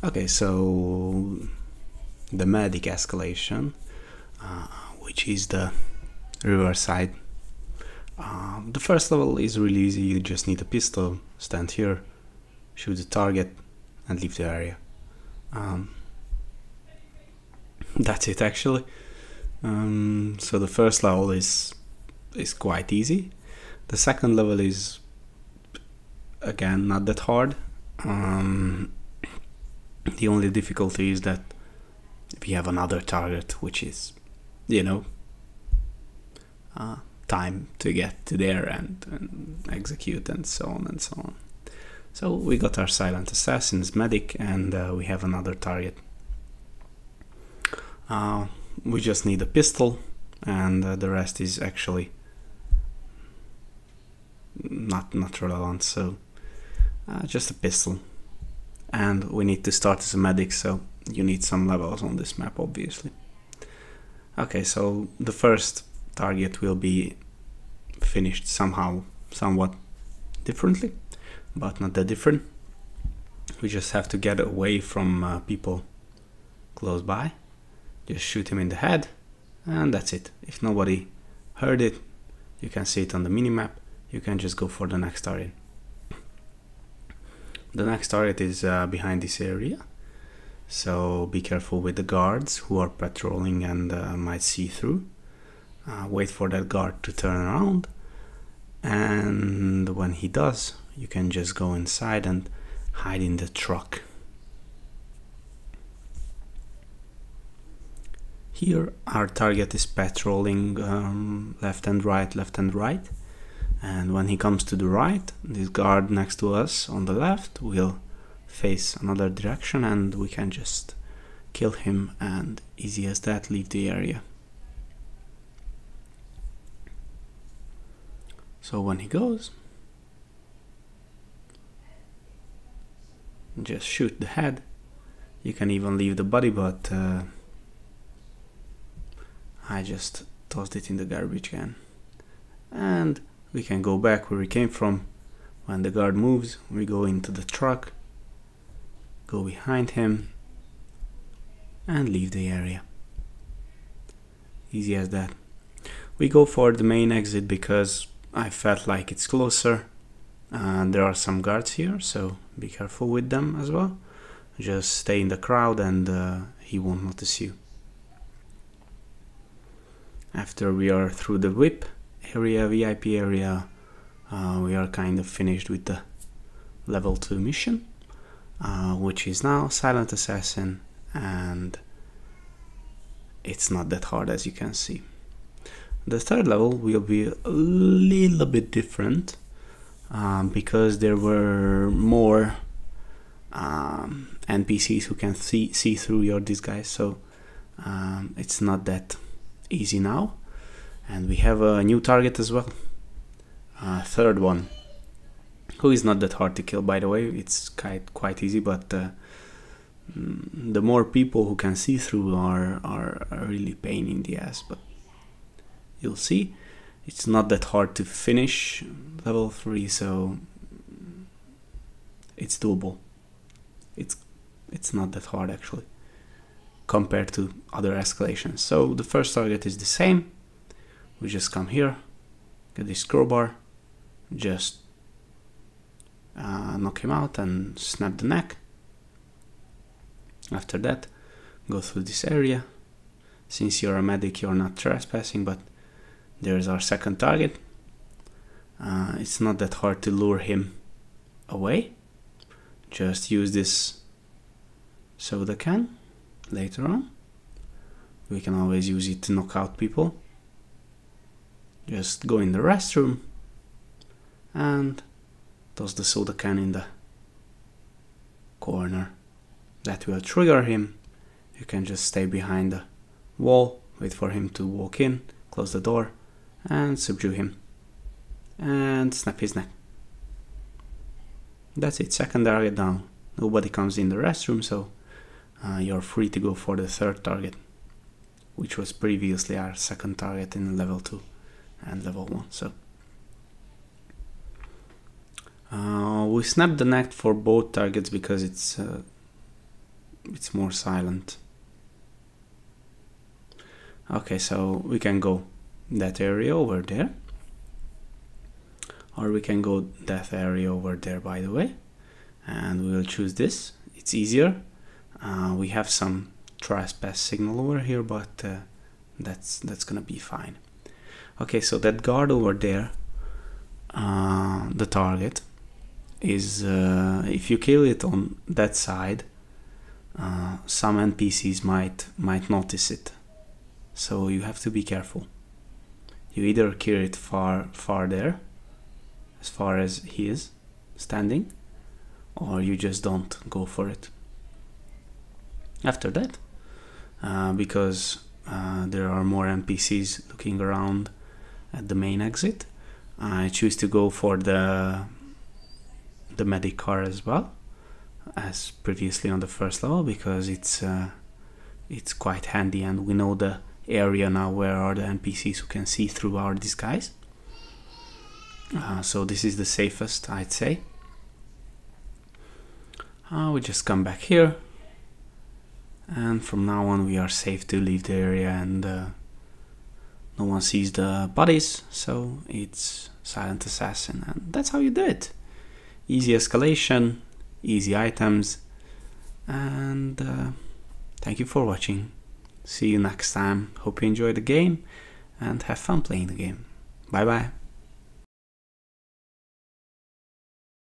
Okay, so the medic escalation, which is the Riverside. The first level is really easy. You just need a pistol, stand here, shoot the target, and leave the area. That's it actually. So the first level is quite easy. The second level is again not that hard. The only difficulty is that we have another target, which is, you know, time to get to there and execute and so on and so on. So we got our silent assassins, medic, and we have another target. We just need a pistol, and the rest is actually not relevant. So just a pistol. And we need to start as a medic, so you need some levels on this map, obviously. Okay, so the first target will be finished somewhat differently, but not that different. We just have to get away from people close by. Just shoot him in the head, and that's it. If nobody heard it, you can see it on the minimap. You can just go for the next target. The next target is behind this area, so be careful with the guards who are patrolling and might see through. Wait for that guard to turn around, and when he does, you can just go inside and hide in the truck. Here our target is patrolling left and right. And when he comes to the right, this guard next to us on the left will face another direction, and we can just kill him, and easy as that, leave the area. So when he goes, just shoot the head. You can even leave the body, but I just tossed it in the garbage can. And we can go back where we came from. When the guard moves, we go into the truck, go behind him, and leave the area. Easy as that. We go for the main exit because I felt like it's closer. There are some guards here, so be careful with them as well. Just stay in the crowd and he won't notice you. After we are through the whip area, VIP area, we are kind of finished with the level 2 mission, which is now Silent Assassin, and it's not that hard, as you can see. The third level will be a little bit different because there were more NPCs who can see through your disguise, so it's not that easy now. And we have a new target as well, third one, who is not that hard to kill, by the way. It's quite easy, but the more people who can see through are really pain in the ass. But you'll see, it's not that hard to finish level 3, so it's doable. It's not that hard actually compared to other escalations. So the first target is the same. We just come here, get this crowbar, just knock him out and snap the neck. After that, go through this area. Since you're a medic, you're not trespassing, but there's our second target. It's not that hard to lure him away. Just use this soda can later on. We can always use it to knock out people. Just go in the restroom and toss the soda can in the corner. That will trigger him. You can just stay behind the wall, wait for him to walk in, close the door, and subdue him. And snap his neck. That's it, second target down. Nobody comes in the restroom, so you're free to go for the third target, which was previously our second target in level 2 and level 1. So we snapped the neck for both targets because it's it's more silent. Okay, so we can go that area over there, or we can go that area over there, by the way, and we will choose this. It's easier. We have some trespass signal over here, but that's gonna be fine. Okay, so that guard over there, the target is, if you kill it on that side, some NPCs might notice it, so you have to be careful. You either kill it far there, as far as he is standing, or you just don't go for it. After that, because there are more NPCs looking around at the main exit, I choose to go for the medic car as well as previously on the first level, because it's quite handy, and we know the area now where are the NPCs who can see through our disguise. So this is the safest, I'd say. We just come back here, and from now on we are safe to leave the area, and no one sees the bodies, so it's silent assassin, and that's how you do it. Easy escalation, easy items, and thank you for watching. See you next time. Hope you enjoy the game and have fun playing the game. Bye bye.